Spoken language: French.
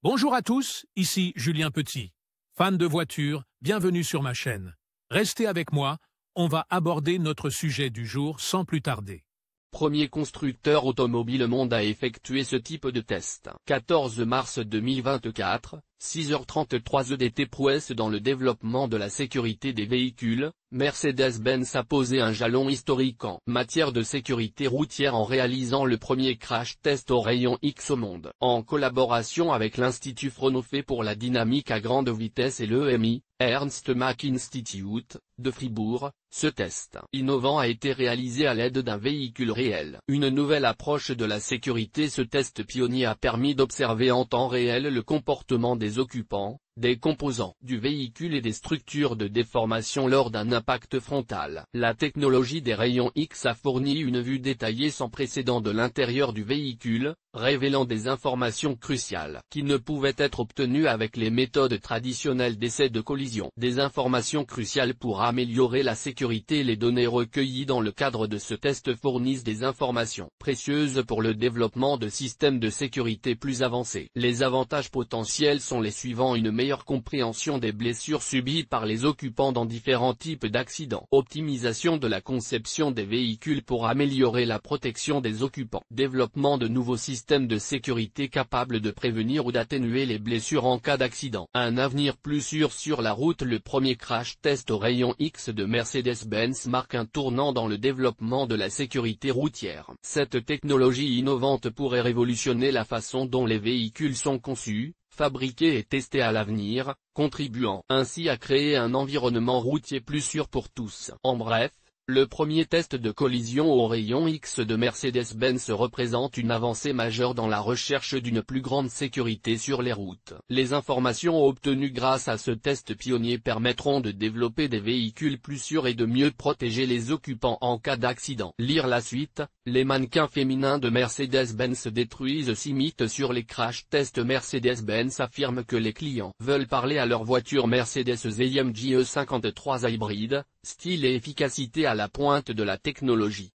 Bonjour à tous, ici Julien Petit. Fan de voitures, bienvenue sur ma chaîne. Restez avec moi, on va aborder notre sujet du jour sans plus tarder. Premier constructeur automobile au monde à effectuer ce type de test. 14 mars 2024, 6h33 EDT. Prouesse dans le développement de la sécurité des véhicules, Mercedes-Benz a posé un jalon historique en matière de sécurité routière en réalisant le premier crash test au rayon X au monde. En collaboration avec l'Institut Fraunhofer pour la dynamique à grande vitesse et l'EMI, Ernst Mach Institute, de Fribourg, ce test innovant a été réalisé à l'aide d'un véhicule réel. Une nouvelle approche de la sécurité. Ce test pionnier a permis d'observer en temps réel le comportement des occupants, des composants du véhicule et des structures de déformation lors d'un impact frontal. La technologie des rayons X a fourni une vue détaillée sans précédent de l'intérieur du véhicule, révélant des informations cruciales qui ne pouvaient être obtenues avec les méthodes traditionnelles d'essai de collision. Des informations cruciales pour améliorer la sécurité. Les données recueillies dans le cadre de ce test fournissent des informations précieuses pour le développement de systèmes de sécurité plus avancés. Les avantages potentiels sont les suivants: une meilleure compréhension des blessures subies par les occupants dans différents types d'accidents. Optimisation de la conception des véhicules pour améliorer la protection des occupants. Développement de nouveaux systèmes de sécurité capables de prévenir ou d'atténuer les blessures en cas d'accident. Un avenir plus sûr sur la route. Le premier crash test au rayon X de Mercedes-Benz marque un tournant dans le développement de la sécurité routière. Cette technologie innovante pourrait révolutionner la façon dont les véhicules sont conçus, fabriqués et testés à l'avenir, contribuant ainsi à créer un environnement routier plus sûr pour tous. En bref, le premier test de collision au rayon X de Mercedes-Benz représente une avancée majeure dans la recherche d'une plus grande sécurité sur les routes. Les informations obtenues grâce à ce test pionnier permettront de développer des véhicules plus sûrs et de mieux protéger les occupants en cas d'accident. Lire la suite: les mannequins féminins de Mercedes-Benz détruisent 6 mythes sur les crash tests. Mercedes-Benz affirme que les clients veulent parler à leur voiture Mercedes-AMG E53 hybride, style et efficacité à la pointe de la technologie.